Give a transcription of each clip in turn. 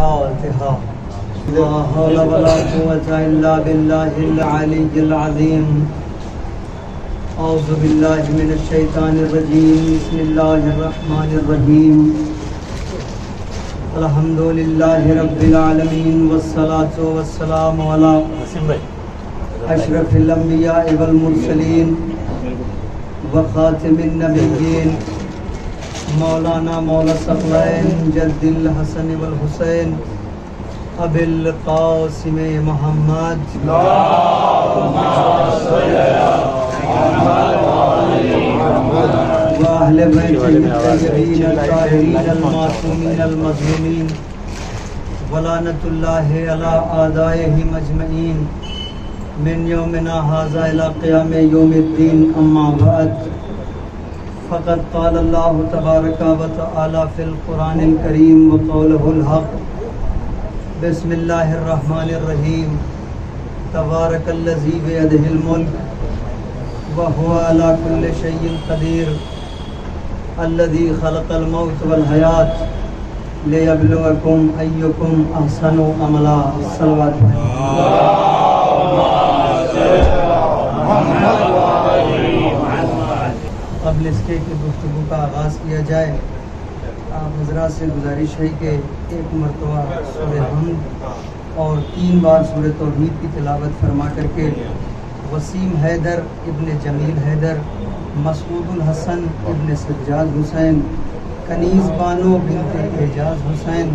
الفاتحة. لا حول ولا قوة إلا بالله العلي العظيم. أعوذ بالله من الشيطان الرجيم. بسم الله الرحمن الرحيم. الحمد لله رب العالمين والصلاة والسلام على أشرف الأنبياء والمرسلين وخاتم النبيين مولانا مولا الثقلين جد الحسن والحسين أبي القاسم محمد وأهل بيته الطيبين الطاهرين المعصومين المظلومين ولعنة الله على أعدائهم أجمعين من يومنا هذا إلى قيام يوم الدين. أما بعد فقد قال الله تبارك وتعالى في القرآن الكريم وقوله الحق. بسم الله الرحمن الرحيم. تبارك الذي بيده الملك وهو على كل شيء قدير الذي خلق الموت والحياة ليبلوكم أيكم أحسن عملا. صلوات. قبل اس کے گفتگو کا آغاز کیا جائے، آپ حضرات سے گزارش ہے کہ ایک مرتبہ سورہ حمد اور 3 بار سورہ توحید کی تلاوت فرما کر کے وسیم حیدر ابن جمیل حیدر، مسعود الحسن ابن سجاد حسین، کنیز بانو بنت اعجاز حسین،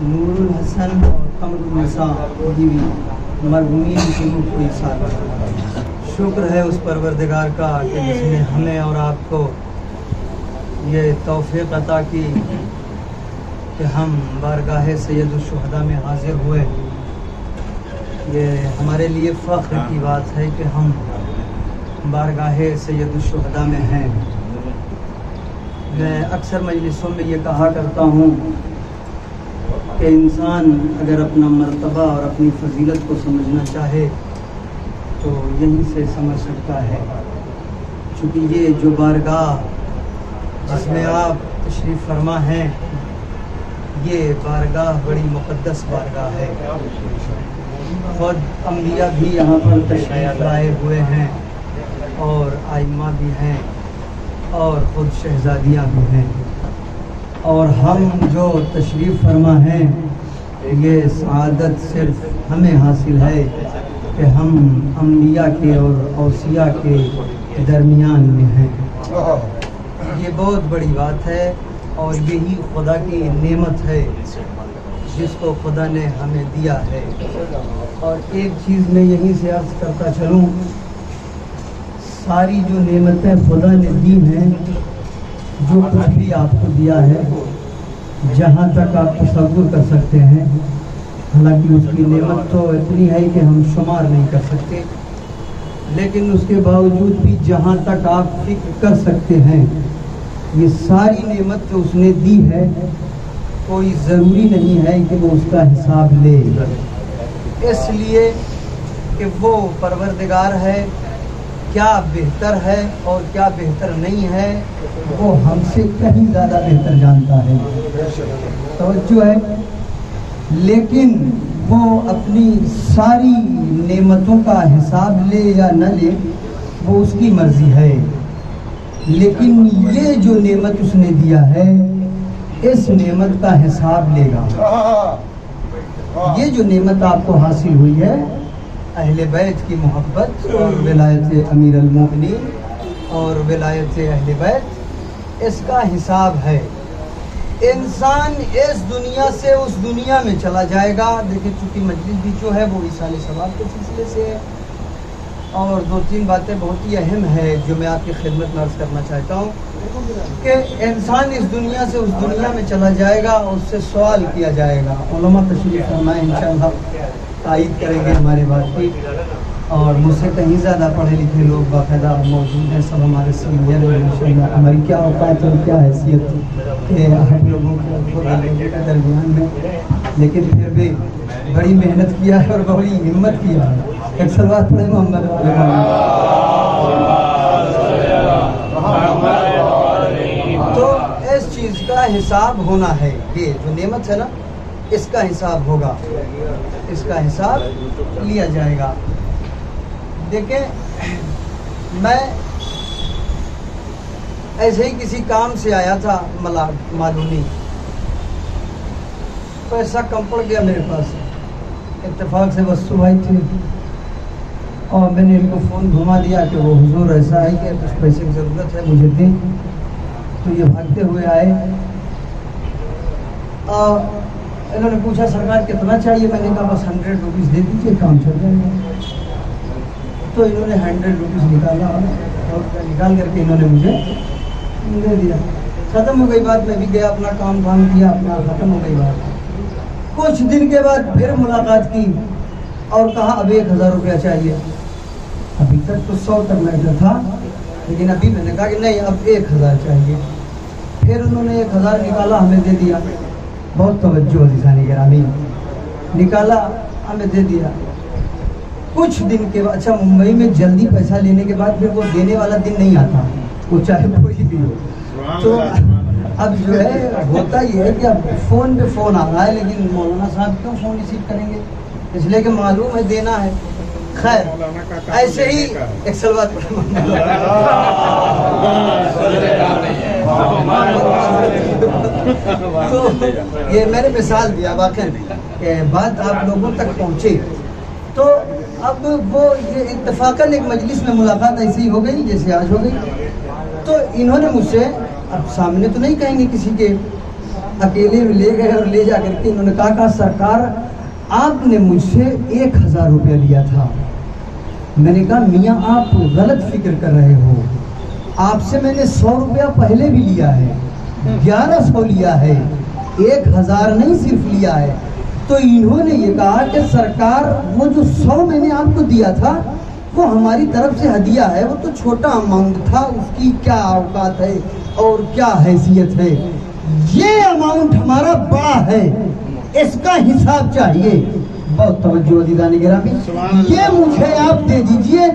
نور الحسن اور قمر النساء بیوی مرحومین کی روح کو ایثار. شکر ہے اس پروردگار کا کہ جس نے ہمیں اور آپ کو یہ توفیق عطا کی کہ ہم بارگاہ سید الشہداء میں حاضر ہوئے. یہ ہمارے لیے فخر کی بات ہے کہ ہم بارگاہ سید الشہداء میں ہیں. میں اکثر مجلسوں میں یہ کہا کرتا ہوں کہ انسان اگر اپنا مرتبہ اور اپنی فضیلت کو سمجھنا چاہے تو یہیں سے سمجھ سکتا ہے، چونکہ یہ جو بارگاہ جس میں آپ تشریف فرما ہیں یہ بارگاہ بڑی مقدس بارگاہ ہے. خود انبیاء بھی یہاں پر تشریف لائے ہوئے ہیں اور ائمہ بھی ہیں اور خود شہزادیاں بھی ہیں، اور ہم جو تشریف فرما ہیں یہ سعادت صرف ہمیں حاصل ہے کہ ہم انبیاء کے اور اوصیاء کے درمیان میں ہیں. یہ بہت بڑی بات ہے اور یہی خدا کی نعمت ہے جس کو خدا نے ہمیں دیا ہے. اور ایک چیز میں یہیں سے عرض کرتا چلوں، ساری جو نعمتیں خدا نے دی ہیں، جو کچھ بھی آپ کو دیا ہے، جہاں تک آپ تصور کر سکتے ہیں، حالانکہ اس کی نعمت تو اتنی ہے کہ ہم شمار نہیں کر سکتے، لیکن اس کے باوجود بھی جہاں تک آپ فکر کر سکتے ہیں یہ ساری نعمت جو اس نے دی ہے کوئی ضروری نہیں ہے کہ وہ اس کا حساب لے، اس لیے کہ وہ پروردگار ہے. کیا بہتر ہے اور کیا بہتر نہیں ہے وہ ہم سے کہیں زیادہ بہتر جانتا ہے. توجہ ہے. لیکن وہ اپنی ساری نعمتوں کا حساب لے یا نہ لے وہ اس کی مرضی ہے، لیکن یہ جو نعمت اس نے دیا ہے اس نعمت کا حساب لے گا. یہ جو نعمت آپ کو حاصل ہوئی ہے، اہل بیت کی محبت اور ولایت امیر المومنین اور ولایت اہل بیت، اس کا حساب ہے. انسان اس دنیا سے اس دنیا میں چلا جائے گا. دیکھیں چونکہ مجلس بھی جو ہے وہ ایصال ثواب کے سلسلے سے ہے، اور 2-3 باتیں بہت ہی اہم ہے جو میں آپ کی خدمت میں عرض کرنا چاہتا ہوں کہ انسان اس دنیا سے اس دنیا میں چلا جائے گا اور اس سے سوال کیا جائے گا. علماء تشریف فرمائیں، انشاءاللہ تائید کریں گے ہمارے بات کی، اور مجھ سے کہیں زیادہ پڑھے لکھے لوگ باقاعدہ موجود ہیں، سب ہمارے سینئر ہیں ماشاءاللہ. ہماری کیا اوقات اور کیا حیثیت کہ ہم لوگوں کے درمیان میں، لیکن پھر بھی بڑی محنت کیا ہے اور بڑی ہمت کیا ہے. ایک صلوات پڑھیں محمد. تو اس چیز کا حساب ہونا ہے. یہ جو نعمت ہے نا اس کا حساب ہوگا، اس کا حساب لیا جائے گا۔ دیکھیں میں ایسے ہی کسی کام سے آیا تھا معلومی، پیسہ کم پڑ گیا میرے پاس، اتفاق سے وصو بھائی تھے اور میں نے ان کو فون گھما دیا کہ وہ حضور ایسا ہے کہ کچھ پیسے کی ضرورت ہے مجھے دیں، تو یہ بھاگتے ہوئے آئے اور انہوں نے پوچھا سرکار کتنا چاہیے؟ میں نے کہا بس 100 روپیز دے دیجیے کام چل جائے گا۔ تو انہوں نے 100 روپیز نکالا اور نکال کر کے انہوں نے مجھے دے دیا، ختم ہو گئی بات۔ میں بھی گیا اپنا کام کیا، اپنا ختم ہو گئی بات۔ کچھ دن کے بعد پھر ملاقات کی اور کہا اب 1000 روپیہ چاہیے۔ ابھی تک تو 100 تک میٹر تھا، لیکن ابھی میں نے کہا کہ نہیں اب 1000 چاہیے۔ پھر انہوں نے 1000 نکالا ہمیں دے دیا، بہت توجہ عزیزان گرامی، نکالا ہمیں دے دیا۔ کچھ دن کے بعد، اچھا ممبئی میں جلدی پیسہ لینے کے بعد پھر وہ دینے والا دن نہیں آتا، وہ چاہے کوئی بھی ہو۔ تو اب جو ہے ہوتا یہ ہے کہ اب فون پہ فون آ رہا ہے، لیکن مولانا صاحب کیوں فون ریسیو کریں گے؟ اس لیے کہ معلوم ہے دینا ہے۔ خیر ایسے ہی ایک سلوات تو یہ میں نے مثال دیا واقعی کہ بات آپ لوگوں تک پہنچے۔ تو اب وہ یہ اتفاقاً ایک مجلس میں ملاقات ایسی ہی ہو گئی جیسے آج ہو گئی۔ تو انہوں نے مجھ سے، اب سامنے تو نہیں کہیں گے کسی کے، اکیلے لے گئے اور لے جا کر کے انہوں نے کہا سرکار آپ نے مجھ سے 1000 روپیہ لیا تھا۔ میں نے کہا میاں آپ غلط فکر کر رہے ہو، آپ سے میں نے 100 روپیہ پہلے بھی لیا ہے، 1100 لیا ہے، 1000 نہیں صرف لیا ہے۔ تو انہوں نے یہ کہا کہ سرکار وہ جو 100 میں نے آپ کو دیا تھا وہ ہماری طرف سے ہدیہ ہے، وہ تو چھوٹا اماؤنٹ تھا، اس کی کیا اوقات ہے اور کیا حیثیت ہے، یہ اماؤنٹ ہمارا بڑا ہے، اس کا حساب چاہیے۔ بہت توجہ عزیزان گرامی، یہ مجھے آپ دے دیجئے،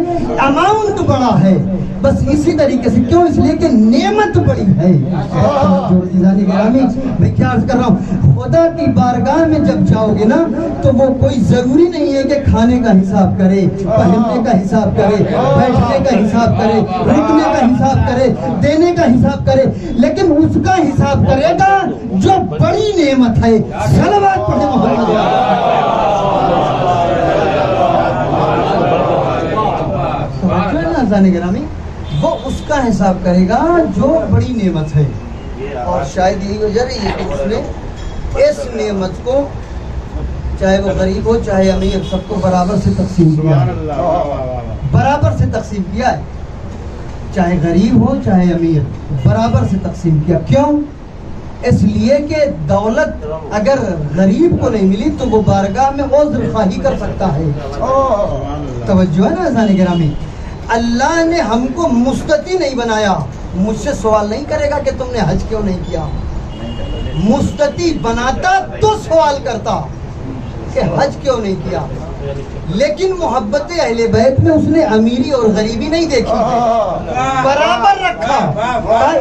اماؤنٹ بڑا ہے، بس اسی طریقے سے، کیوں؟ اس لیے کہ نعمت بڑی ہے۔ توجہ عزیزان گرامی، میں کیا عرض کر رہا ہوں، خدا کی بارگاہ میں جب جاؤ گے نا تو وہ کوئی ضروری نہیں ہے کہ کھانے کا حساب کرے، پہننے کا حساب کرے، بیٹھنے کا حساب کرے، رکنے کا حساب کرے، دینے کا حساب کرے، لیکن اس کا حساب کرے گا جو بڑی نعمت ہے۔ صلوات پڑھیں محمد گرامی، وہ اس کا حساب کرے گا جو بڑی نعمت ہے۔ اور شاید یہی وجہ رہی ہے کہ اس نے اس نعمت کو چاہے وہ غریب ہو چاہے امیر سب کو برابر سے تقسیم کیا ہے، برابر سے تقسیم کیا ہے، چاہے غریب ہو چاہے امیر برابر سے تقسیم کیا۔ کیوں؟ اس لیے کہ دولت اگر غریب کو نہیں ملی تو وہ بارگاہ میں عذر خواہی کر سکتا ہے۔ توجہ ہے نا عزیزان گرامی، اللہ نے ہم کو مستطیع نہیں بنایا، مجھ سے سوال نہیں کرے گا کہ تم نے حج کیوں نہیں کیا، مستطیع بناتا تو سوال کرتا کہ حج کیوں نہیں کیا، لیکن محبت اہل بیت میں اس نے امیری اور غریبی نہیں دیکھی، برابر رکھا۔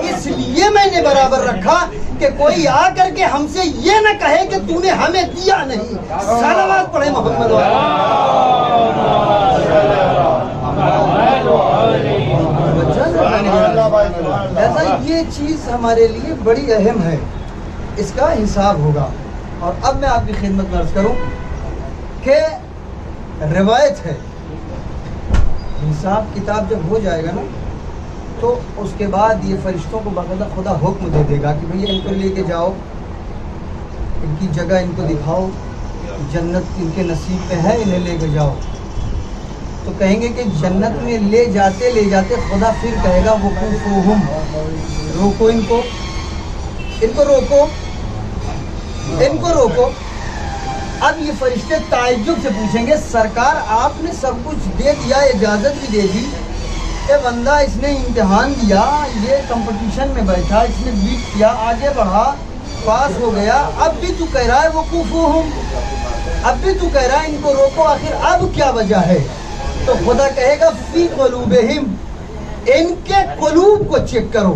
اس لیے میں نے برابر رکھا کہ کوئی آ کر کے ہم سے یہ نہ کہے کہ تو نے ہمیں دیا نہیں۔ صلوات پڑھیں محمد ایسا یہ چیز ہمارے لیے بڑی اہم ہے، اس کا حساب ہوگا۔ اور اب میں آپ کی خدمت میں عرض کروں کہ روایت ہے حساب کتاب جب ہو جائے گا نا تو اس کے بعد یہ فرشتوں کو باقاعدہ خدا حکم دے دے گا کہ بھئی ان کو لے کے جاؤ، ان کی جگہ ان کو دکھاؤ، جنت ان کے نصیب میں ہے، انہیں لے کے جاؤ۔ تو کہیں گے کہ جنت میں لے جاتے خدا پھر کہے گا وقوفوہم، روکو ان کو روکو، ان کو روکو۔ اب یہ فرشتے تعجب سے پوچھیں گے سرکار آپ نے سب کچھ دے دیا، اجازت بھی دے دی، یہ بندہ اس نے امتحان دیا، یہ کمپٹیشن میں بیٹھا، اس نے بیٹ کیا، آگے بڑھا، پاس ہو گیا، اب بھی تو کہہ رہا ہے وقوفوہم، اب بھی تو کہہ رہا ہے ان کو روکو، آخر اب کیا وجہ ہے؟ تو خدا کہے گا فی قلوبہم، ان کے قلوب کو چیک کرو،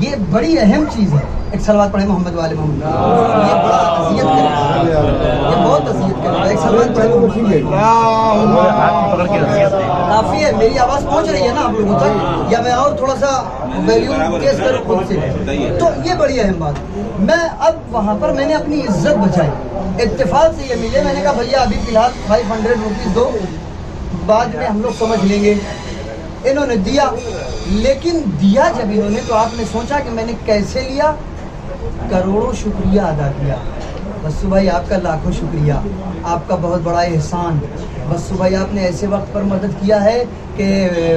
یہ بڑی اہم چیز ہے. ایک صلوات پڑھیں محمد والے محمد. یہ بڑا اذیت کرے گا, یہ بہت اذیت کرے گا. ایک صلوات پڑھیں کافی ہے. میری آواز پہنچ رہی ہے نا آپ لوگوں تک, یا میں اور تھوڑا سا ویلیوم تیز کروں خود سے؟ تو یہ بڑی اہم بات. میں اب وہاں پر میں نے اپنی عزت بچائی, اتفاق سے یہ ملے. میں نے کہا بھیا ابھی فی الحال 500 روپیز دو, بعد میں ہم لوگ سمجھ لیں گے. انہوں نے دیا, لیکن دیا جب انہوں نے تو آپ نے سوچا کہ میں نے کیسے لیا؟ کروڑوں شکریہ ادا کیا. بسو بھائی آپ کا لاکھوں شکریہ, آپ کا بہت بڑا احسان. بسو بھائی آپ نے ایسے وقت پر مدد کیا ہے کہ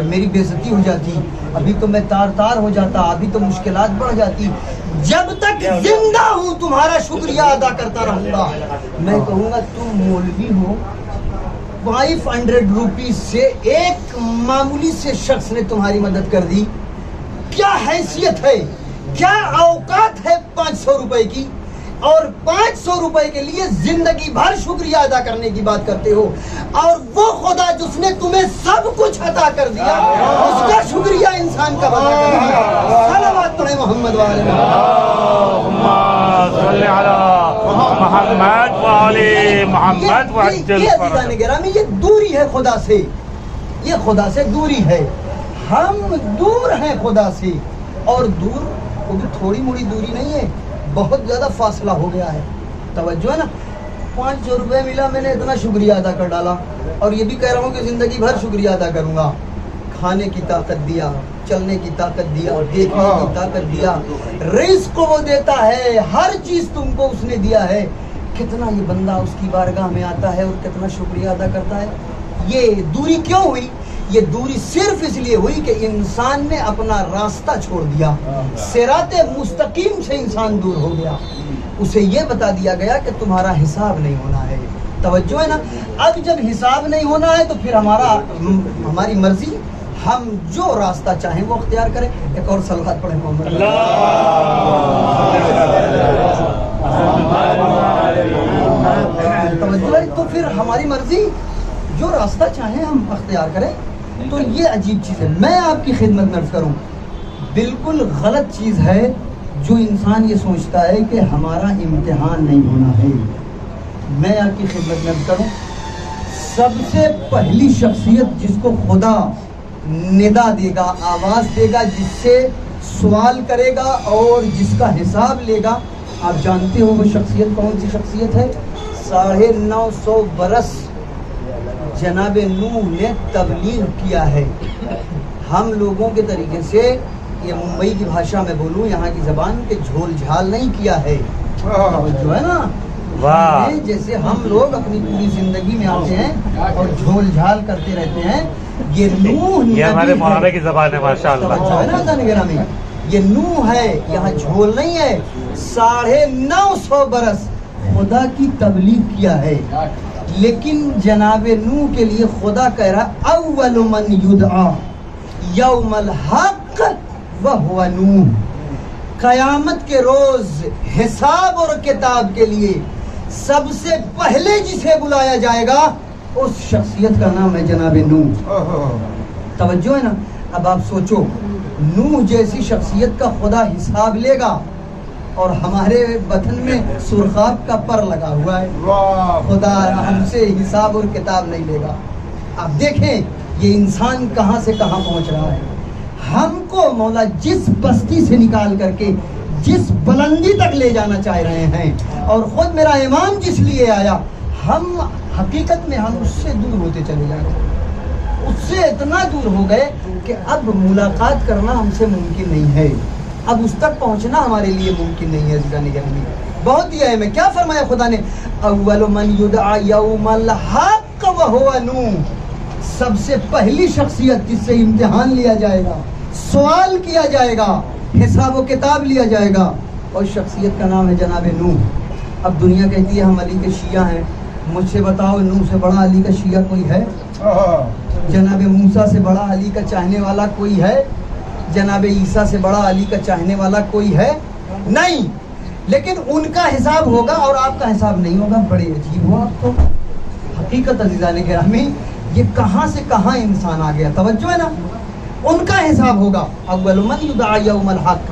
میری بے عزتی ہو جاتی, ابھی تو میں تار تار ہو جاتا, ابھی تو مشکلات بڑھ جاتی. جب تک زندہ ہوں تمہارا شکریہ ادا کرتا رہوں گا. میں کہوں گا تم مولوی ہو, 500 روپیز سے ایک معمولی سے شخص نے تمہاری مدد کر دی. کیا حیثیت ہے, کیا اوقات ہے 500 روپے کی, اور 500 روپے کے لیے زندگی بھر شکریہ ادا کرنے کی بات کرتے ہو. اور وہ خدا جس نے تمہیں سب کچھ عطا کر دیا, اس کا شکریہ انسان کا ادا کرنا. صلوات پڑھیں محمد والے محمد. یہ دوری ہے خدا سے, یہ خدا سے دوری ہے. ہم دور ہیں خدا سے, اور دور وہ بھی تھوڑی موڑی دوری نہیں ہے, بہت زیادہ فاصلہ ہو گیا ہے. توجہ ہے نا. 500 روپے ملا, میں نے اتنا شکریہ ادا کر ڈالا, اور یہ بھی کہہ رہا ہوں کہ زندگی بھر شکریہ ادا کروں گا. کھانے کی طاقت دیا, چلنے کی طاقت دیا, دیکھنے کی طاقت دیا, رزق کو وہ دیتا ہے, ہر چیز تم کو اس نے دیا ہے. کتنا یہ بندہ اس کی بارگاہ میں آتا ہے اور کتنا شکریہ ادا کرتا ہے. یہ دوری کیوں ہوئی؟ یہ دوری صرف اس لیے ہوئی کہ انسان نے اپنا راستہ چھوڑ دیا, صراط مستقیم سے انسان دور ہو گیا. اسے یہ بتا دیا گیا کہ تمہارا حساب نہیں ہونا ہے. توجہ ہے نا. اب جب حساب نہیں ہونا ہے تو پھر ہماری مرضی, ہم جو راستہ چاہیں وہ اختیار کریں. ایک اور صلوات پڑھیں محمد. توجہ ہے. تو پھر ہماری مرضی, جو راستہ چاہیں ہم اختیار کریں. تو یہ عجیب چیز ہے. میں آپ کی خدمت میں عرض کروں, بالکل غلط چیز ہے جو انسان یہ سوچتا ہے کہ ہمارا امتحان نہیں ہونا ہے. میں آپ کی خدمت میں عرض کروں, سب سے پہلی شخصیت جس کو خدا ندا دے گا, آواز دے گا, جس سے سوال کرے گا اور جس کا حساب لے گا, آپ جانتے ہو وہ شخصیت کون سی شخصیت ہے؟ 950 برس جناب نوح نے تبلیغ کیا ہے. ہم لوگوں کے طریقے سے, یہ ممبئی کی بھاشا میں بولوں, یہاں کی زبان کے جھول جھال نہیں کیا ہے. جو ہے نا, جیسے ہم لوگ اپنی پوری زندگی میں آتے ہیں اور جھول جھال کرتے رہتے ہیں, یہ نوح, یہ ہمارے مولانا کی زبان ہے ماشاءاللہ. جو ہے نا نگرہ میں, یہ نوح ہے, یہاں جھول نہیں ہے. 950 برس خدا کی تبلیغ کیا ہے. لیکن جناب نوح کے لیے خدا کہہ رہا اول من یدعا یوم الحق وہو نوح. قیامت کے روز حساب اور کتاب کے لیے سب سے پہلے جسے بلایا جائے گا اس شخصیت کا نام ہے جناب نوح. توجہ ہے نا. اب آپ سوچو, نوح جیسی شخصیت کا خدا حساب لے گا, اور ہمارے وطن میں سرخاب کا پر لگا ہوا ہے, خدا ہم سے حساب اور کتاب نہیں لے گا. اب دیکھیں یہ انسان کہاں سے کہاں پہنچ رہا ہے. ہم کو مولا جس بستی سے نکال کر کے جس بلندی تک لے جانا چاہ رہے ہیں, اور خود میرا امام جس لیے آیا, ہم حقیقت میں ہم اس سے دور ہوتے چلے جا رہے ہیں. اس سے اتنا دور ہو گئے کہ اب ملاقات کرنا ہم سے ممکن نہیں ہے, اب اس تک پہنچنا ہمارے لیے ممکن نہیں ہے. بہت ہی اہم ہے. کیا فرمایا خدا نے؟ اول من یدعا یوم الحق وہو نوح. سب سے پہلی شخصیت جس سے امتحان لیا جائے گا, سوال کیا جائے گا, حساب و کتاب لیا جائے گا, اور شخصیت کا نام ہے جناب نوح. اب دنیا کہتی ہے ہم علی کے شیعہ ہیں. مجھ سے بتاؤ, نوح سے بڑا علی کا شیعہ کوئی ہے؟ جناب موسیٰ سے بڑا علی کا چاہنے والا کوئی ہے؟ جناب عیسیٰ سے بڑا علی کا چاہنے والا کوئی ہے؟ نہیں. لیکن ان کا حساب ہوگا اور آپ کا حساب نہیں ہوگا. بڑے عجیب ہو آپ تو. حقیقت عزیزان گرامی, یہ کہاں سے کہاں انسان آ گیا. توجہ ہے نا. ان کا حساب ہوگا. اول من یدعا یوم الحق,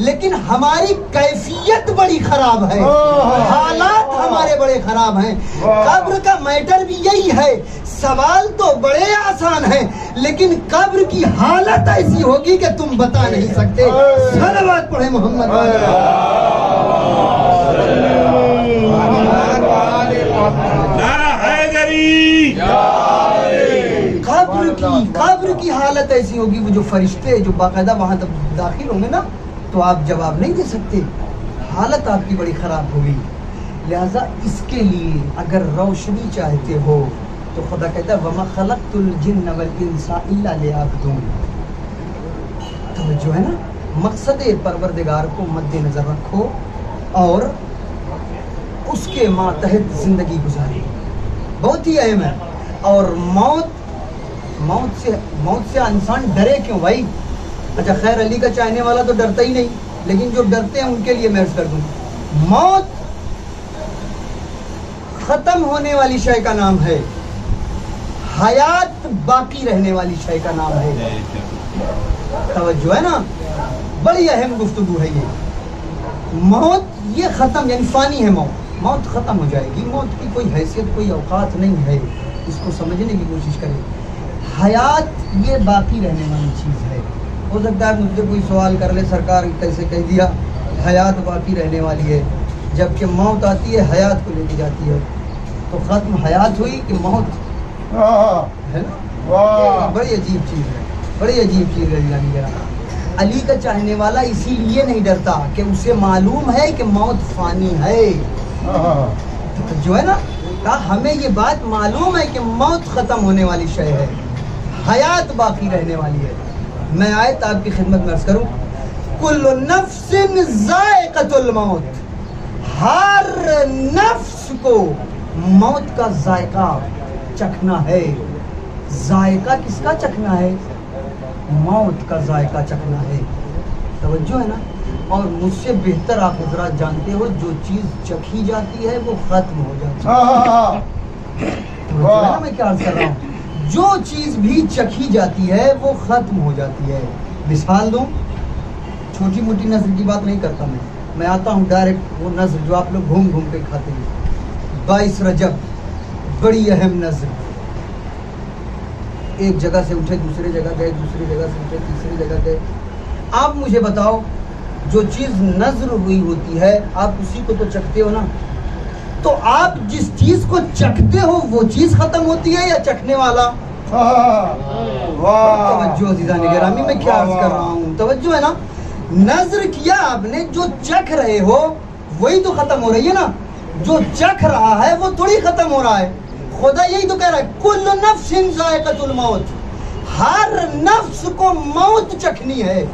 لیکن ہماری کیفیت بڑی خراب ہے، حالات ہمارے بڑے خراب ہیں۔ قبر کا میٹر بھی یہی ہے، سوال تو بڑے آسان ہیں لیکن قبر کی حالت ایسی ہوگی کہ تم بتا نہیں سکتے۔ صلوات پڑھیں محمد قبر کی حالت ایسی ہوگی، وہ جو فرشتے جو باقاعدہ وہاں داخل ہوں گے نا تو آپ جواب نہیں دے سکتے، حالت آپ کی بڑی خراب ہوگی۔ لہذا اس کے لیے اگر روشنی چاہتے ہو تو خدا کہتا ہے وَمَا خَلَقْتُ الْجِنَّ وَالْإِنسَ إِلَّا لِيَعْبُدُونِ۔ توجہ ہے نا، مقصد پروردگار کو مد نظر رکھو اور اس کے ماتحت زندگی گزارے، بہت ہی اہم ہے۔ اور موت سے انسان ڈرے کیوں بھائی؟ اچھا خیر، علی کا چاہنے والا تو ڈرتا ہی نہیں، لیکن جو ڈرتے ہیں ان کے لیے میں عرض کر دوں، موت ختم ہونے والی شے کا نام ہے، حیات باقی رہنے والی شے کا نام ہے۔ توجہ ہے نا، بڑی اہم گفتگو ہے یہ۔ موت یہ ختم یعنی فانی ہے، موت ختم ہو جائے گی، موت کی کوئی حیثیت کوئی اوقات نہیں ہے، اس کو سمجھنے کی کوشش کریں۔ حیات یہ باقی رہنے والی چیز ہے۔ ہو سکتا ہے مجھ سے کوئی سوال کر لے، سرکار کیسے کہہ دیا حیات باقی رہنے والی ہے جبکہ موت آتی ہے حیات کو لے کے جاتی ہے، تو ختم حیات ہوئی کہ موت ہے نا؟ بڑی عجیب چیز ہے، بڑی عجیب چیز ہے۔ علی کا چاہنے والا اسی لیے نہیں ڈرتا کہ اسے معلوم ہے کہ موت فانی ہے، جو ہے نا، ہمیں یہ بات معلوم ہے کہ موت ختم ہونے والی شے ہے، حیات باقی رہنے والی ہے۔ میں آیت آپ کی خدمت میں عرض کروں، کل نفس ذائقۃ الموت، ہر نفس کو موت کا ذائقہ چکھنا ہے۔ ذائقہ کس کا چکھنا ہے؟ موت کا ذائقہ چکھنا ہے۔ توجہ ہے نا، اور مجھ سے بہتر آپ حضرات جانتے ہو جو چیز چکھی جاتی ہے وہ ختم ہو جاتی ہے۔ میں کیا عرض کر رہا ہوں، جو چیز بھی چکھی جاتی ہے وہ ختم ہو جاتی ہے۔ مثال دوں، چھوٹی موٹی نظر کی بات نہیں کرتا میں آتا ہوں ڈائریکٹ وہ نظر جو آپ لوگ گھوم گھوم کے کھاتے ہیں۔ 22 رجب بڑی اہم نظر، ایک جگہ سے اٹھے دوسری جگہ گئے، دوسری جگہ سے اٹھے تیسری جگہ گئے۔ آپ مجھے بتاؤ، جو چیز نظر ہوئی ہوتی ہے آپ اسی کو تو چکھتے ہو نا، تو آپ جس چیز کو چکھتے ہو وہ چیز ختم ہوتی ہے یا چکھنے والا؟ توجہ عزیزان گرامی، میں کیا عرض کر رہا ہوں، توجہ ہے نا، نظر کیا آپ نے، جو چکھ رہے ہو وہی تو ختم ہو رہی ہے نا، جو چکھ رہا ہے وہ تھوڑی ختم ہو رہا ہے۔ خدا یہی تو کہہ رہا ہے کل نفس ذائقۃ الموت، ہر نفس کو موت چکھنی ہے،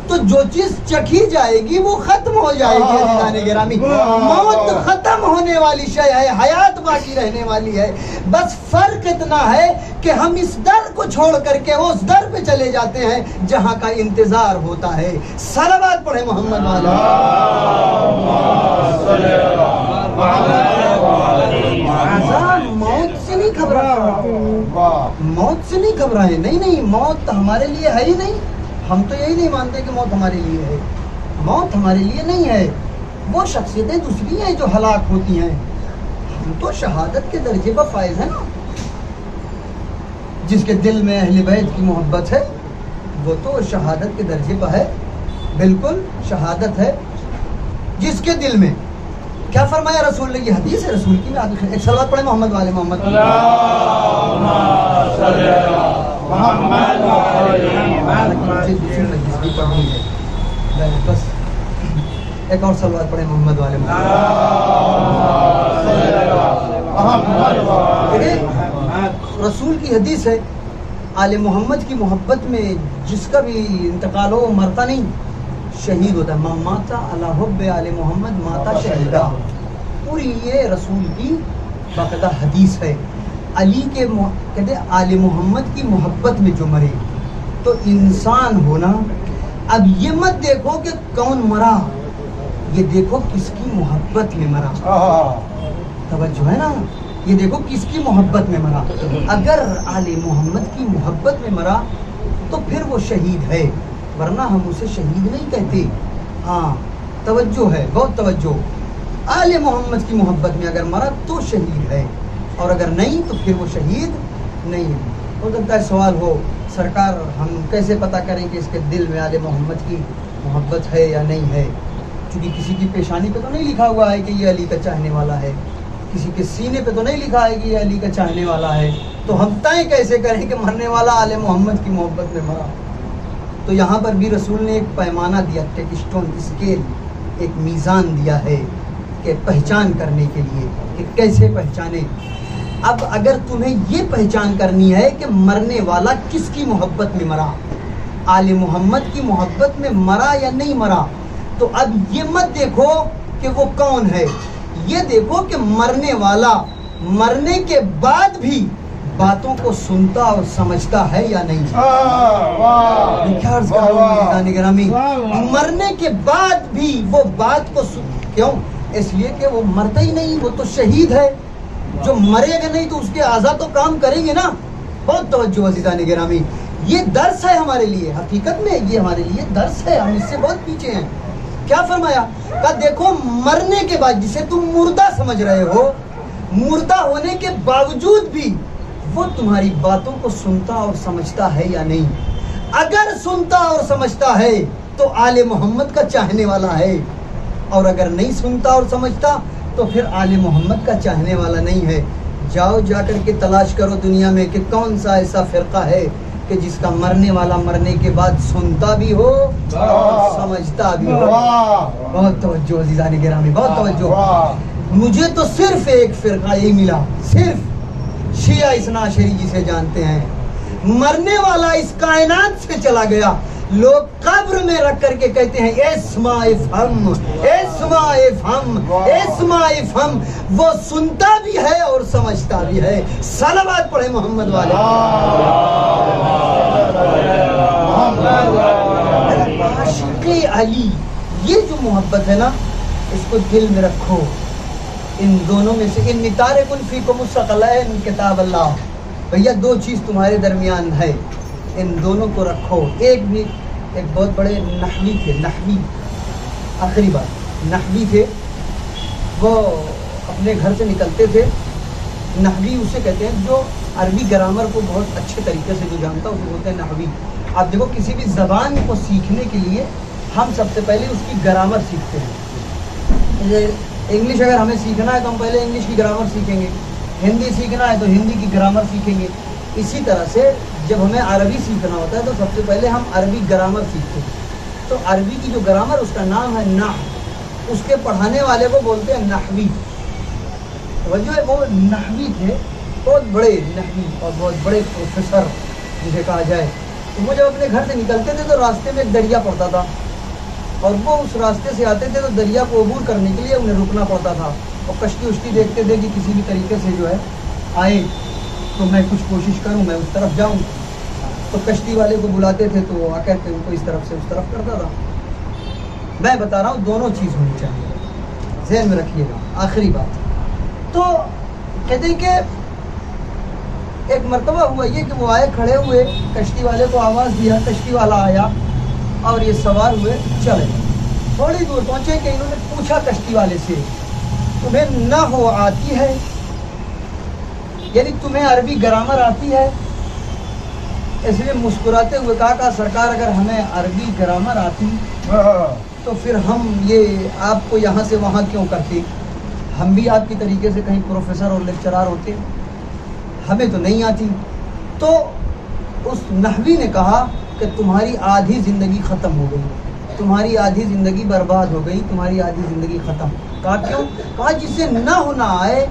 تو جو چیز چکھی جائے گی وہ ختم ہو جائے گی۔ عزیزان گرامی، موت ختم ہونے والی شے ہے، حیات باقی رہنے والی ہے، بس فرق اتنا ہے کہ ہم اس در کو چھوڑ کر کے اس در پہ چلے جاتے ہیں جہاں کا انتظار ہوتا ہے۔ صلوات پڑھیں محمد والا۔ موت سے نہیں گھبراؤ، موت سے نہیں گھبرائیں، نہیں، موت ہمارے لیے ہے ہی نہیں۔ ہم تو یہی نہیں مانتے کہ موت ہمارے لیے ہے، موت ہمارے لیے نہیں ہے، وہ شخصیتیں دوسری ہیں جو ہلاک ہوتی ہیں، ہم تو شہادت کے درجے پر فائز ہیں نا۔ جس کے دل میں اہل بیت کی محبت ہے وہ تو شہادت کے درجے پر ہے، بالکل شہادت ہے جس کے دل میں۔ کیا فرمایا رسول نے؟ یہ حدیث ہے رسول کی، میں ایک صلوات پڑھیں محمد والے محمد۔ بس ایک اور صلوات پڑھیں محمد والے محمد۔ رسول کی حدیث ہے، آل محمد کی محبت میں جس کا بھی انتقال ہو مرتا نہیں، شہید ہوتا ہے۔ ما ماتا علی حب آل محمد ماتا شہیدہ، پوری یہ رسول کی باقاعدہ حدیث ہے۔ علی کے کہتے آل محمد کی محبت میں جو مرے، تو انسان ہونا، اب یہ مت دیکھو کہ کون مرا، یہ دیکھو کس کی محبت میں مرا۔ توجہ ہے نا، یہ دیکھو کس کی محبت میں مرا۔ اگر آل محمد کی محبت میں مرا تو پھر وہ شہید ہے، ورنہ ہم اسے شہید نہیں کہتے۔ ہاں توجہ ہے، بہت توجہ. آل محمد کی محبت میں اگر مرا تو شہید ہے، اور اگر نہیں تو پھر وہ شہید نہیں ہے. ہو سکتا ہے سوال ہو سرکار ہم کیسے پتہ کریں کہ اس کے دل میں آل محمد کی محبت ہے یا نہیں ہے؟ چونکہ کسی کی پیشانی پہ تو نہیں لکھا ہوا ہے کہ یہ علی کا چاہنے والا ہے، کسی کے سینے پہ تو نہیں لکھا ہے کہ یہ علی کا چاہنے والا ہے، تو ہم طے کیسے کریں کہ مرنے والا آل محمد کی محبت میں مرا؟ تو یہاں پر بھی رسول نے ایک پیمانہ دیا، ٹیکسٹون اسکیل، ایک میزان دیا ہے کہ پہچان کرنے کے لیے کہ کیسے پہچانے. اب اگر تمہیں یہ پہچان کرنی ہے کہ مرنے والا کس کی محبت میں مرا، آل محمد کی محبت میں مرا یا نہیں مرا، تو اب یہ مت دیکھو کہ وہ کون ہے، یہ دیکھو کہ مرنے والا مرنے کے بعد بھی باتوں کو سنتا اور سمجھتا ہے یا نہیں. گرامی مرنے کے بعد بھی وہ بات کو کیوں؟ اس لیے کہ وہ مرتا ہی نہیں، وہ تو شہید ہے. جو مرے گا نہیں تو اس کے اعضاء تو کام کریں گے نا. بہت توجہ عزیزان گرامی، یہ درس ہے ہمارے لیے، حقیقت میں یہ ہمارے لیے درس ہے، ہم اس سے بہت پیچھے ہیں. کیا فرمایا؟ کہا دیکھو مرنے کے بعد جسے تم مردہ سمجھ رہے ہو، مردہ ہونے کے باوجود بھی وہ تمہاری باتوں کو سنتا اور سمجھتا ہے یا نہیں. اگر سنتا اور سمجھتا ہے تو آل محمد کا چاہنے والا ہے، اور اگر نہیں سنتا اور سمجھتا تو پھر آل محمد کا چاہنے والا نہیں ہے. جاؤ جا کر کے تلاش کرو دنیا میں کہ کون سا ایسا فرقہ ہے کہ جس کا مرنے والا مرنے کے بعد سنتا بھی ہو اور سمجھتا بھی ہو. بہت توجہ عزیزان گرامی، بہت توجہ. مجھے تو صرف ایک فرقہ یہی ملا، صرف شیعہ اثنا عشری جسے جانتے ہیں. مرنے والا اس کائنات سے چلا گیا، لوگ قبر میں رکھ کر کے کہتے ہیں اسمع افہم، اسمع افہم، اسمع افہم. وہ سنتا بھی ہے اور سمجھتا بھی ہے. صلوات پڑھے محمد والے. عاشق علی، یہ جو محبت ہے نا، اس کو دل میں رکھو. ان دونوں میں سے ان نتارکن فیکم الثقلین کتاب اللہ، بھیا دو چیز تمہارے درمیان ہے، ان دونوں کو رکھو. ایک بہت بڑے نحوی تھے، نحوی، آخری بات، نحوی تھے. وہ اپنے گھر سے نکلتے تھے. نحوی اسے کہتے ہیں جو عربی گرامر کو بہت اچھے طریقے سے جو جانتا ہے اسے بولتے ہیں نحوی. آپ دیکھو کسی بھی زبان کو سیکھنے کے لیے ہم سب سے پہلے اس کی گرامر سیکھتے ہیں. انگلش اگر ہمیں سیکھنا ہے تو ہم پہلے انگلش کی گرامر سیکھیں گے، ہندی سیکھنا ہے تو ہندی کی گرامر سیکھیں گے. اسی طرح سے جب ہمیں عربی سیکھنا ہوتا ہے تو سب سے پہلے ہم عربی گرامر سیکھتے ہیں. تو عربی کی جو گرامر اس کا نام ہے نحو، اس کے پڑھانے والے کو بولتے ہیں نحوی. وجہ وہ نحوی تھے، بہت بڑے نحوی اور بہت بڑے پروفیسر جسے کہا جائے. تو وہ جب اپنے گھر سے نکلتے تھے تو راستے میں ایک دریا پڑتا تھا، اور وہ اس راستے سے آتے تھے تو دریا کو عبور کرنے کے لیے انہیں رکنا پڑتا تھا، اور کشتی وشتی دیکھتے تھے کہ کسی بھی طریقے سے جو ہے آئے تو میں کچھ کوشش کروں، میں اس طرف جاؤں. تو کشتی والے کو بلاتے تھے تو وہ آ کر کے ان کو اس طرف سے اس طرف کرتا تھا. میں بتا رہا ہوں دونوں چیز ہونی چاہیے، ذہن میں رکھیے گا. آخری بات تو کہتے ہیں کہ ایک مرتبہ ہوا یہ کہ وہ آئے، کھڑے ہوئے، کشتی والے کو آواز دیا، کشتی والا آیا اور یہ سوار ہوئے چلے. تھوڑی دور پہنچے کہ انہوں نے پوچھا کشتی والے سے تمہیں نحو آتی ہے، یعنی تمہیں عربی گرامر آتی ہے؟ اس لیے مسکراتے ہوئے کہا سرکار اگر ہمیں عربی گرامر آتی تو پھر ہم یہ آپ کو یہاں سے وہاں کیوں کرتے، ہم بھی آپ کی طریقے سے کہیں پروفیسر اور لیکچرار ہوتے، ہمیں تو نہیں آتی. تو اس نحوی نے کہا کہ تمہاری آدھی زندگی ختم ہو گئی، تمہاری آدھی زندگی برباد ہو گئی، تمہاری آدھی زندگی ختم. کہا کیوں؟ کہا جسے نہ ہونا آئے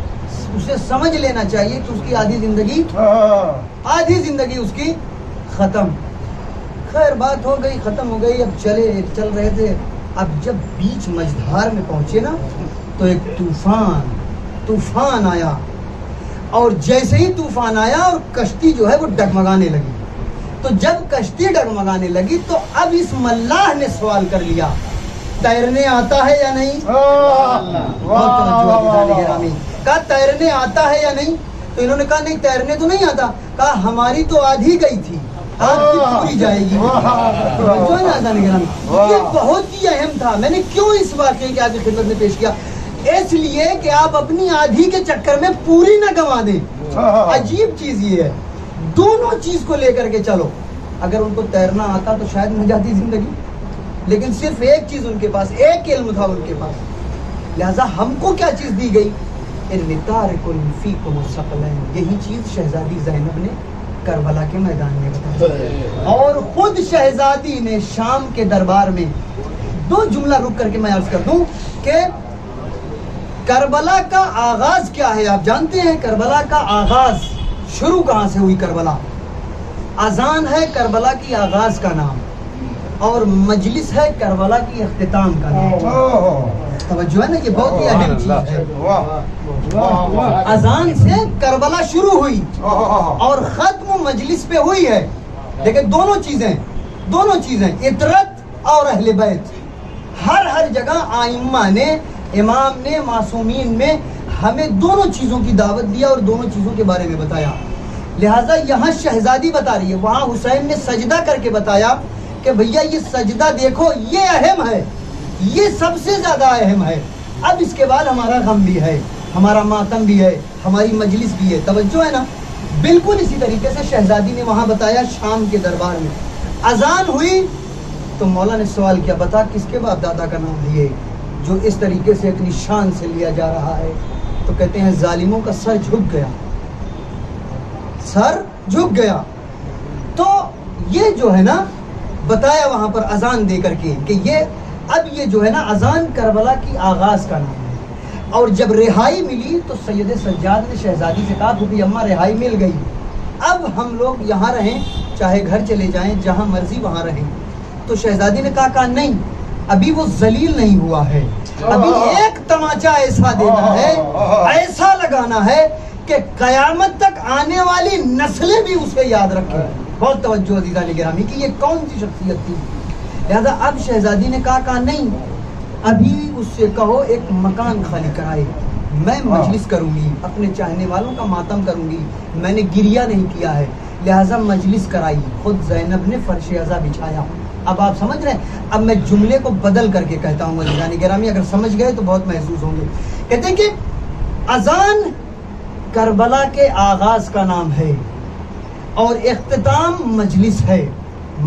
اسے سمجھ لینا چاہیے کہ اس کی آدھی زندگی اس کی ختم. خیر بات ہو گئی، ختم ہو گئی. اب چل رہے تھے. اب جب بیچ مجھدار میں پہنچے نا تو ایک طوفان آیا، اور جیسے ہی طوفان آیا اور کشتی جو ہے وہ ڈگمگانے لگی. تو جب کشتی ڈگمگانے لگی تو اب اس ملاح نے سوال کر لیا تیرنے آتا ہے یا نہیں؟ کہا تیرنے آتا ہے یا نہیں؟ تو انہوں نے کہا نہیں تیرنے تو نہیں آتا. کہا ہماری تو آدھی گئی تھی، آپ کی پوری جائے گی. جو ہے نا اذان گرامی، یہ بہت ہی اہم تھا. میں نے کیوں اس واقعے کی آپ کی خدمت میں پیش کیا؟ اس لیے کہ آپ اپنی آدھی کے چکر میں پوری نہ گنوا دیں. عجیب چیز یہ ہے، دونوں چیز کو لے کر کے چلو. اگر ان کو تیرنا آتا تو شاید مل جاتی زندگی، لیکن صرف ایک چیز ان کے پاس، ایک علم تھا ان کے پاس. لہذا ہم کو کیا چیز دی گئی؟ یہی چیز شہزادی زینب نے کربلا کے میدان میں بتایا. اور خود شہزادی نے شام کے دربار میں، دو جملہ رک کر کے میں عرض کر دوں کہ کربلا کا آغاز کیا ہے. آپ جانتے ہیں کربلا کا آغاز شروع کہاں سے ہوئی؟ کربلا اذان ہے کربلا کی آغاز کا نام، اور مجلس ہے کربلا کی اختتام کا نام. توجہ ہے نا، یہ بہت ہی اہم چیز ہے. اذان سے کربلا شروع ہوئی اور ختم مجلس پہ ہوئی ہے. لیکن دونوں چیزیں اطرت اور اہل بیت، ہر جگہ آئمہ نے، امام نے، معصومین میں ہمیں دونوں چیزوں کی دعوت دیا اور دونوں چیزوں کے بارے میں بتایا. لہٰذا یہاں شہزادی بتا رہی ہے، وہاں حسین نے سجدہ کر کے بتایا کہ بھیا یہ سجدہ دیکھو، یہ اہم ہے، یہ سب سے زیادہ اہم ہے. اب اس کے بعد ہمارا غم بھی ہے، ہمارا ماتم بھی ہے، ہماری مجلس بھی ہے. توجہ ہے نا؟ بالکل اسی طریقے سے شہزادی نے وہاں بتایا شام کے دربار میں. اذان ہوئی تو مولا نے سوال کیا، بتا کس کے باپ دادا کا نام لیے جو اس طریقے سے اتنی شان سے لیا جا رہا ہے؟ تو کہتے ہیں ظالموں کا سر جھک گیا. تو یہ جو ہے نا بتایا وہاں پر اذان دے کر کے کہ اب یہ جو ہے نا اذان کربلا کی آغاز کا نام ہے. اور جب رہائی ملی تو سید سجاد نے شہزادی سے کہا کہ اماں رہائی مل گئی، اب ہم لوگ یہاں رہیں، چاہے گھر چلے جائیں، جہاں مرضی وہاں رہیں. تو شہزادی نے کہا نہیں، ابھی وہ ذلیل نہیں ہوا ہے، ابھی ایک تماچا ایسا دینا ہے، ایسا لگانا ہے کہ قیامت تک آنے والی نسلیں بھی اسے یاد رکھیں. بہت توجہ عزیزان گرامی کہ یہ کون سی شخصیت تھی. لہذا اب شہزادی نے کہا نہیں، ابھی اس سے کہو ایک مکان خالی کرائے، میں مجلس کروں گی، اپنے چاہنے والوں کا ماتم کروں گی. میں نے گریہ نہیں کیا ہے، لہذا مجلس کرائی. خود زینب نے فرش عزا بچھایا. اب آپ سمجھ رہے ہیں؟ اب میں جملے کو بدل کر کے کہتا ہوں عزیزان گرامی، اگر سمجھ گئے تو بہت محسوس ہوں گے. کہتے ہیں کہ اذان کربلا کے آغاز کا نام ہے اور اختتام مجلس ہے.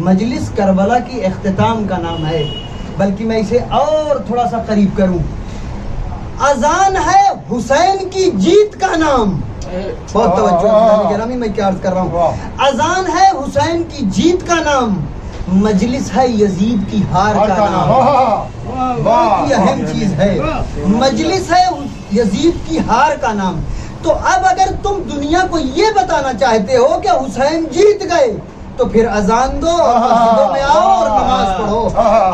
مجلس کربلا کی اختتام کا نام ہے. بلکہ میں اسے اور تھوڑا سا قریب کروں، اذان ہے حسین کی جیت کا نام. بہت توجہ گرامی، میں کیا عرض کر رہا ہوں. اذان ہے حسین کی جیت کا نام، مجلس ہے یزید کی ہار کا نام. بہت ہی اہم چیز ہے، مجلس ہے یزید کی ہار کا نام. تو اب اگر تم دنیا کو یہ بتانا چاہتے ہو کہ حسین جیت گئے تو پھر اذان دو اور مسجدوں میں آؤ اور نماز پڑھو.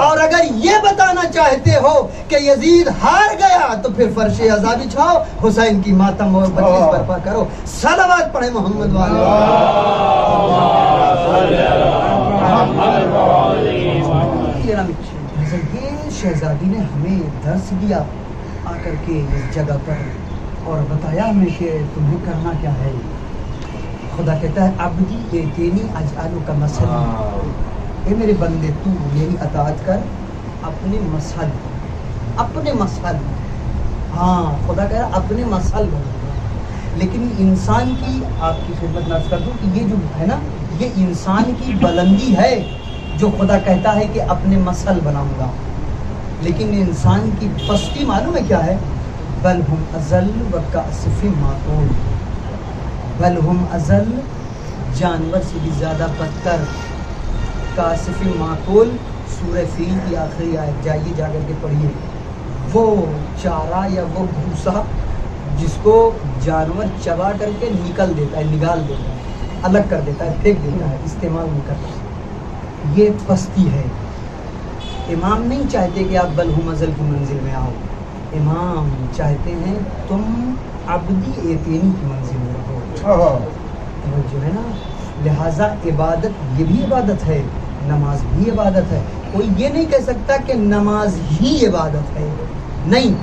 اور اگر یہ بتانا چاہتے ہو کہ یزید ہار گیا تو پھر فرش عزا بچھاؤ، حسین کی ماتم اور مجلس برپا کرو. صلوات پڑھیں محمد والے. یہ شہزادی نے ہمیں درس دیا آ کر کے اس جگہ پر اور بتایا ہمیں کہ تمہیں کرنا کیا ہے. خدا کہتا ہے عبدی ایتینی اجعلو کا مسل، اے میرے بندے تو یہی اطاعت کر اپنے مسل. ہاں خدا کہہ رہا اپنے مسل بنا. لیکن انسان کی آپ کی خدمت نہ کر دوں کہ یہ جو ہے نا، یہ انسان کی بلندی ہے جو خدا کہتا ہے کہ اپنے مسل بناؤں گا. لیکن انسان کی پستی معلوم ہے کیا ہے؟ بل ہم ازل و کاسف ماکول. بل ہم ازل، جانور سے بھی زیادہ بدتر. کاسف ماکول سورہ فیل کی آخری آیت، جائیے جا کر کے پڑھیے. وہ چارہ یا وہ بھوسا جس کو جانور چبا کر کے نگال دیتا ہے، الگ کر دیتا ہے، پھینک دیتا ہے، استعمال نہیں کرتا. یہ پستی ہے. امام نہیں چاہتے کہ آپ بلہم ازل کی منزل میں آؤ، امام چاہتے ہیں تم عبدی ایتینی کی منزل میں رہو. جو ہے نا، لہٰذا عبادت یہ بھی عبادت ہے، نماز بھی عبادت ہے. کوئی یہ نہیں کہہ سکتا کہ نماز ہی عبادت ہے. نہیں،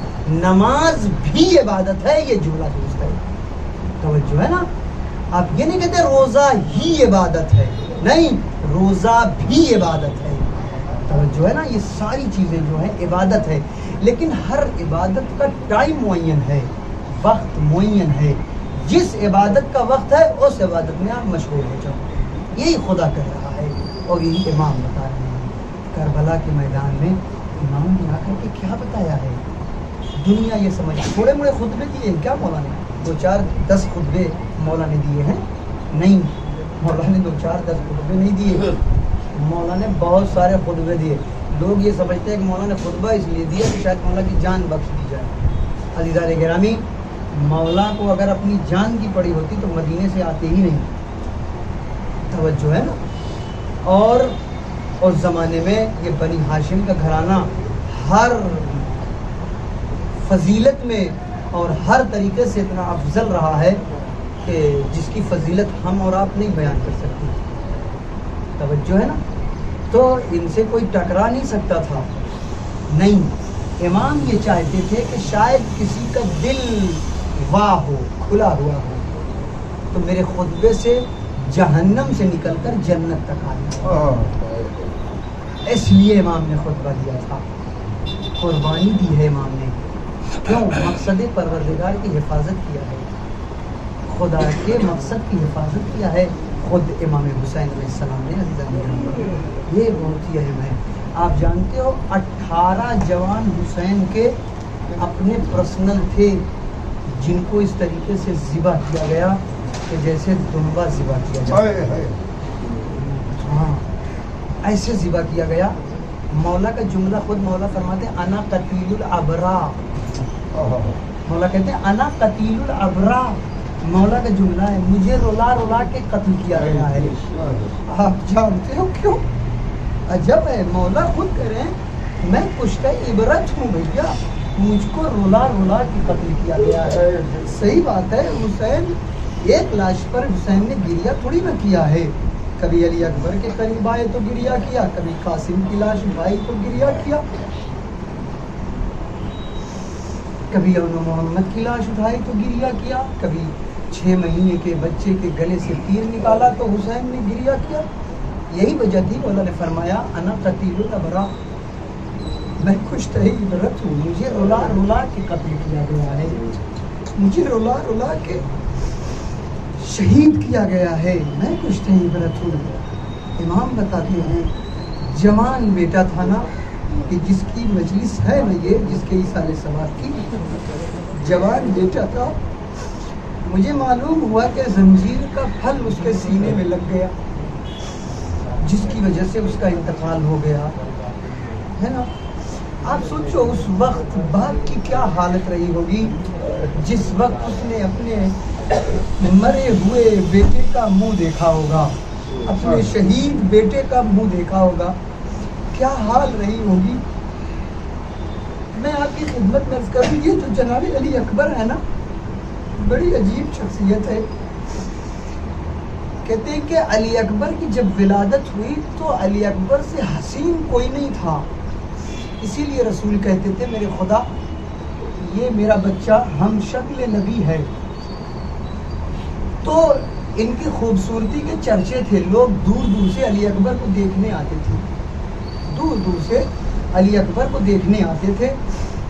نماز بھی عبادت ہے، یہ جملہ درست ہے. توجہ ہے نا، آپ یہ نہیں کہتے روزہ ہی عبادت ہے. نہیں، روزہ بھی عبادت ہے. توجہ ہے نا، یہ ساری چیزیں جو ہیں عبادت ہے، لیکن ہر عبادت کا ٹائم معین ہے، وقت معین ہے. جس عبادت کا وقت ہے اس عبادت میں آپ مشغول ہو جاؤ. یہی خدا کہہ رہا ہے اور یہی امام بتا رہے ہیں. کربلا کے میدان میں امام نے آ کر کے کیا بتایا ہے؟ دنیا یہ سمجھ، تھوڑے موڑے خطبے دیے ہیں کیا مولا نے؟ 2-4-10 خطبے مولا نے دیے ہیں؟ نہیں، مولا نے 2-4-10 خطبے نہیں دیے، مولا نے بہت سارے خطبے دیے. لوگ یہ سمجھتے ہیں کہ مولا نے خطبہ اس لیے دیا کہ شاید مولا کی جان بخش دی جائے. عزیزان گرامی، مولا کو اگر اپنی جان کی پڑی ہوتی تو مدینے سے آتے ہی نہیں. توجہ ہے نا. اور اس زمانے میں یہ بنی ہاشم کا گھرانہ ہر فضیلت میں اور ہر طریقے سے اتنا افضل رہا ہے کہ جس کی فضیلت ہم اور آپ نہیں بیان کر سکتے. توجہ ہے نا. تو ان سے کوئی ٹکرا نہیں سکتا تھا. نہیں، امام یہ چاہتے تھے کہ شاید کسی کا دل واہ ہو، کھلا ہوا ہو، تو میرے خطبے سے جہنم سے نکل کر جنت تک آ جائے. اس لیے امام نے خطبہ دیا تھا. قربانی دی ہے امام نے. کیوں؟ مقصد پروردگار کی حفاظت کیا ہے، خدا کے مقصد کی حفاظت کیا ہے خود امام حسین علیہ السلام نے. یہ بہت ہی اہم ہے. آپ جانتے ہو 18 جوان حسین کے اپنے پرسنل تھے جن کو اس طریقے سے ذبح کیا گیا کہ جیسے دمبا ذبح کیا گیا. ہاں، ایسے ذبح کیا گیا. مولا کا جملہ خود مولا فرماتے ہیں انا قتیل الابرا. مولا کہتے ہیں انا قتیل الابرا. مولا کا جملہ ہے، مجھے رولا رولا کے قتل کیا گیا ہے. آپ جانتے ہو کیوں؟ عجب ہے، مولا خود کہہ رہے ہیں میں کشتہ عبرت ہوں بھیا، مجھ کو رولا رولا کے قتل کیا گیا ہے. صحیح بات ہے. حسین ایک لاش پر حسین نے گریہ تھوڑی نہ کیا ہے. کبھی علی اکبر کے قریب آئے تو گریہ کیا، کبھی قاسم کی لاش اٹھائی تو گریہ کیا، کبھی محمد کی لاش اٹھائی تو گریہ کیا، کبھی 6 مہینے کے بچے کے گلے سے تیر نکالا تو حسین نے گریہ کیا. یہی وجہ تھی مولا نے فرمایا انا قتیل الابرا، میں کشتہ عبرت ہوں، مجھے رولا رولا کے قتل کیا گیا ہے، مجھے رولا رولا کے شہید کیا گیا ہے، میں کشتہ عبرت ہوں. امام بتاتے ہیں جوان بیٹا تھا نا کہ جس کی مجلس ہے نا، یہ جس کے ایصال ثواب کی، جوان بیٹا تھا. مجھے معلوم ہوا کہ زنجیر کا پھل اس کے سینے میں لگ گیا جس کی وجہ سے اس کا انتقال ہو گیا ہے نا. آپ سوچو اس وقت باپ کی کیا حالت رہی ہوگی جس وقت اس نے اپنے مرے ہوئے بیٹے کا منہ دیکھا ہوگا، اپنے شہید بیٹے کا منہ دیکھا ہوگا، کیا حال رہی ہوگی. میں آپ کی خدمت میں عرض کروں، یہ جو جناب علی اکبر ہے نا، بڑی عجیب شخصیت ہے. کہتے ہیں کہ علی اکبر کی جب ولادت ہوئی تو علی اکبر سے حسین کوئی نہیں تھا. اسی لیے رسول کہتے تھے میرے خدا یہ میرا بچہ ہم شکل نبی ہے. تو ان کی خوبصورتی کے چرچے تھے، لوگ دور دور سے علی اکبر کو دیکھنے آتے تھے، دور دور سے علی اکبر کو دیکھنے آتے تھے.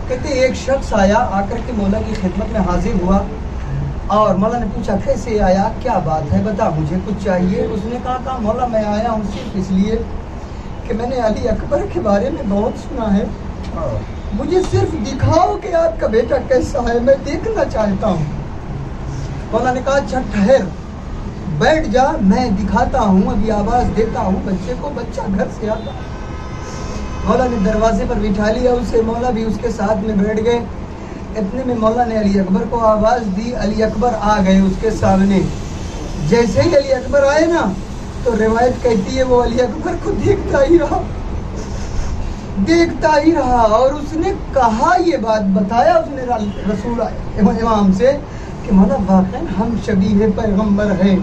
کہتے ایک شخص آیا، آ کر کے مولا کی خدمت میں حاضر ہوا اور مولا نے پوچھا کیسے آیا، کیا بات ہے، بتا مجھے کچھ چاہیے. اس نے کہا مولا میں آیا ہوں صرف اس لیے کہ میں نے علی اکبر کے بارے میں بہت سنا ہے، مجھے صرف دکھاؤ کہ آپ کا بیٹا کیسا ہے، میں دیکھنا چاہتا ہوں. مولا نے کہا اچھا ٹھہر، بیٹھ جا، میں دکھاتا ہوں، ابھی آواز دیتا ہوں بچے کو. بچہ گھر سے آتا، مولا نے دروازے پر بٹھا لیا اسے، مولا بھی اس کے ساتھ میں بیٹھ گئے. اتنے میں مولا نے علی اکبر کو آواز دی، علی اکبر آ گئے اس کے سامنے. جیسے ہی علی اکبر آئے نا تو روایت کہتی ہے وہ علی اکبر کو دیکھتا ہی رہا، دیکھتا ہی رہا. اور اس نے کہا، یہ بات بتایا اس نے رسول امام سے کہ مولا واقعا ہم شبیہ پیغمبر ہیں،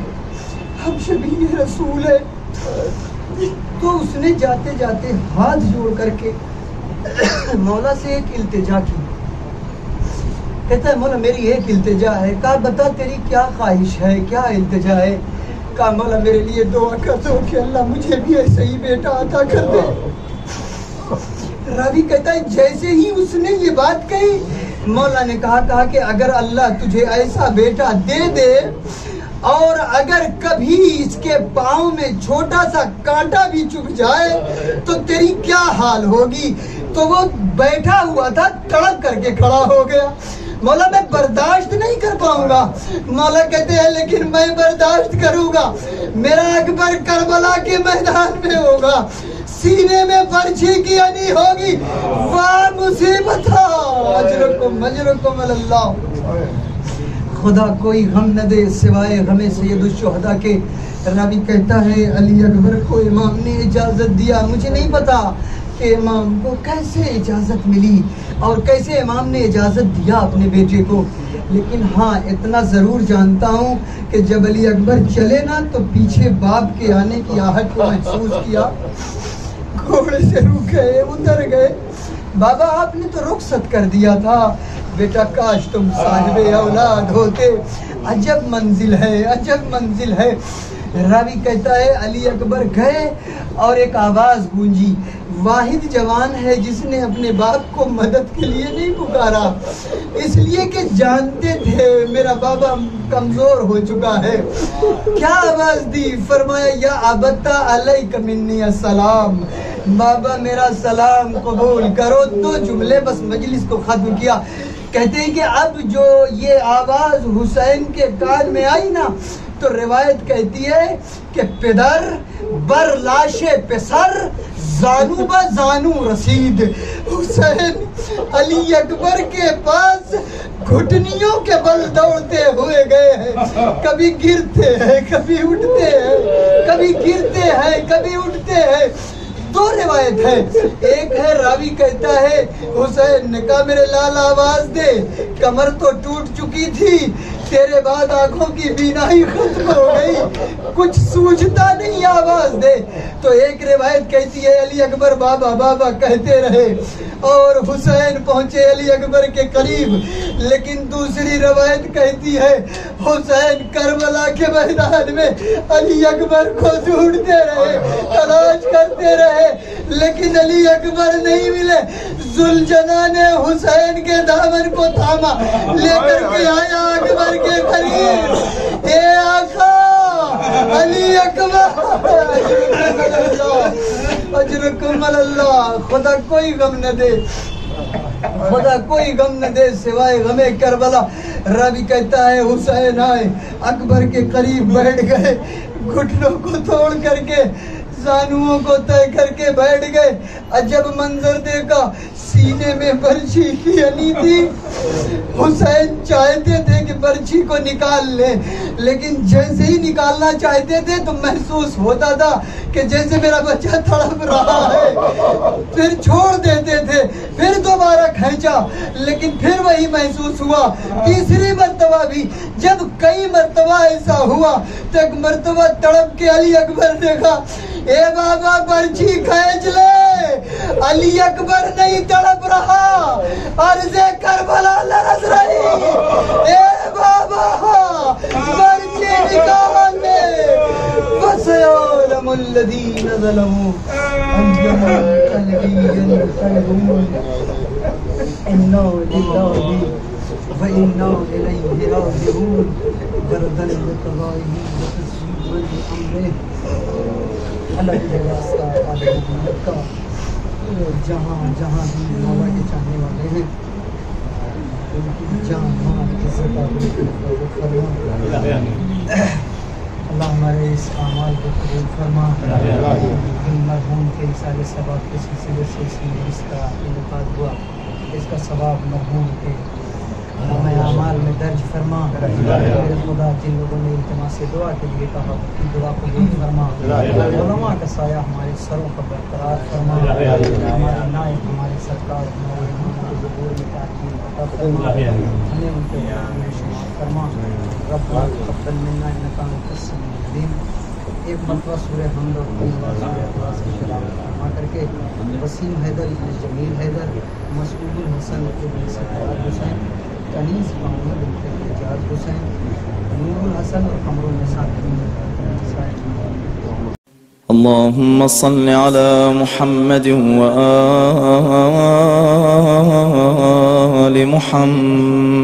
ہم شبیہ رسول ہیں. تو اس نے جاتے جاتے ہاتھ جوڑ کر کے مولا سے ایک التجا کی. کہتا ہے مولا میری ایک التجا ہے. کہا بتا تیری کیا خواہش ہے، کیا التجا ہے. کہا مولا میرے لیے دعا کر دو کہ اللہ مجھے بھی ایسا ہی بیٹا عطا کر دے۔ راوی کہتا ہے جیسے ہی اس نے یہ بات کہی مولا نے کہا کہ اگر اللہ تجھے ایسا بیٹا دے دے اور اگر کبھی اس کے پاؤں میں چھوٹا سا کانٹا بھی چبھ جائے تو تیری کیا حال ہوگی۔ تو وہ بیٹھا ہوا تھا، تڑپ کر کے کھڑا ہو گیا۔ مولا میں برداشت نہیں کر پاؤں گا۔ مولا کہتے ہیں لیکن میں برداشت کروں گا، میرا اکبر کربلا کے میدان میں ہوگا، سینے میں برچھی کی انی ہوگی، واہ مصیبت اجرکم اجرکم اللہ۔ خدا کوئی غم نہ دے سوائے غم سید الشہداء کے۔ راوی کہتا ہے علی اکبر کو امام نے اجازت دیا، مجھے نہیں پتا کہ امام کو کیسے اجازت ملی اور کیسے امام نے اجازت دیا اپنے بیٹے کو، لیکن ہاں اتنا ضرور جانتا ہوں کہ جب علی اکبر چلے نا تو پیچھے باپ کے آنے کی آہٹ کو محسوس کیا، گھوڑے سے رک گئے، اتر گئے۔ بابا آپ نے تو رخصت کر دیا تھا، بیٹا کاش تم صاحب اولاد ہوتے، عجب منزل ہے عجب منزل ہے۔ راوی کہتا ہے علی اکبر گئے اور ایک آواز گونجی، واحد جوان ہے جس نے اپنے باپ کو مدد کے لیے نہیں پکارا، اس لیے کہ جانتے تھے میرا بابا کمزور ہو چکا ہے۔ کیا آواز دی؟ فرمایا یا ابتا علیک منی السلام، بابا میرا سلام قبول کرو۔ دو جملے بس مجلس کو ختم کیا۔ کہتے ہیں کہ اب جو یہ آواز حسین کے کان میں آئی نا تو روایت کہتی ہے کہ پدر بر لاش پسر زانو با زانو رسید۔ حسین علی اکبر کے پاس گھٹنیوں کے بل دوڑتے ہوئے گئے ہیں، کبھی گرتے ہیں کبھی اٹھتے ہیں، کبھی گرتے ہیں کبھی اٹھتے ہیں۔ دو روایت ہے، ایک ہے راوی کہتا ہے حسین نے کہا میرے لال آواز دے، کمر تو ٹوٹ چکی تھی، تیرے بعد آنکھوں کی بینائی ختم ہو گئی، کچھ سوجھتا نہیں، آواز دے۔ تو ایک روایت کہتی ہے علی اکبر بابا بابا کہتے رہے اور حسین پہنچے علی اکبر کے قریب، لیکن دوسری روایت کہتی ہے حسین کربلا کے میدان میں علی اکبر کو ڈھونڈتے رہے، تلاش کرتے رہے، لیکن علی اکبر نہیں ملے۔ ذوالجناح نے حسین کے دامن کو تھاما، لے کر کے آیا اکبر کے قریب، اے آقا علی اکبر اجرکم اللہ۔ خدا کوئی غم نہ دے، خدا کوئی غم نہ دے سوائے غم کربلا۔ راوی کہتا ہے حسین آئے، اکبر کے قریب بیٹھ گئے، گھٹنوں کو توڑ کر کے زانوؤں کو طے کر کے بیٹھ گئے۔ عجب منظر دیکھا، سینے میں برچھی کی انی تھی۔ حسین چاہتے تھے کہ برچھی کو نکال لیں، لیکن جیسے ہی نکالنا چاہتے تھے تو محسوس ہوتا تھا کہ جیسے میرا بچہ تڑپ رہا ہے، پھر چھوڑ دیتے تھے، پھر دوبارہ کھینچا، لیکن پھر وہی محسوس ہوا۔ تیسری مرتبہ بھی جب کئی مرتبہ ایسا ہوا تو ایک مرتبہ تڑپ کے علی اکبر نے کہا اے بابا برچھی کھینچ لے، علی اکبر نہیں تڑپ رہا، عرض کربلا لرز رہی، اے بابا برچھی نکال لے۔ وَسَيَعْلَمُ الَّذِينَ ظَلَمُوا أَيَّ مُنقَلِبٍ يَنقَلِبُونَ إِنَّا لِلَّهِ وَإِنَّا إِلَيْهِ رَاجِعُونَ بَرْدًا بِقَضَائِهِ وَتَسْلِيمًا بِأَمْرِهِ۔ الگ راستہ عالم محمد کا، جہاں جہاں بھی مولا کے چاہنے والے ہیں ان کی جان مان عزت آبرو فرما۔ اللہ ہمارے اس اعمال کو قبول فرما۔ ان مرحوم کے اثار ثواب کے سلسلے سے اس کا انعقاد ہوا، اس کا ثواب مرحوم کے نام اعمال میں درج فرما۔ میرے خدا جن لوگوں نے التماس دعا کے لیے کہا ان دعا قبول فرما۔ علماء کا سایہ ہمارے سروں پر برقرار فرما۔ ہمارے نائب ہمارے سرکار ہمارے امام کے ظہور میں تعظیم عطا فرما، ہمیں ان کے حق میں شمار فرما۔ ربنا تقبل منا انک انت السمیع العلیم۔ ایک مرتبہ سورہ حمد اور سورہ اخلاص کی تلاوت فرما کر کے وسیم حیدر ابن جمیل حیدر، مسعود الحسن ابن سعد حسین کنیز محمد اعجاز حسین، نور الحسن اور قمر النساء۔ اللهم صل على محمد وآل محمد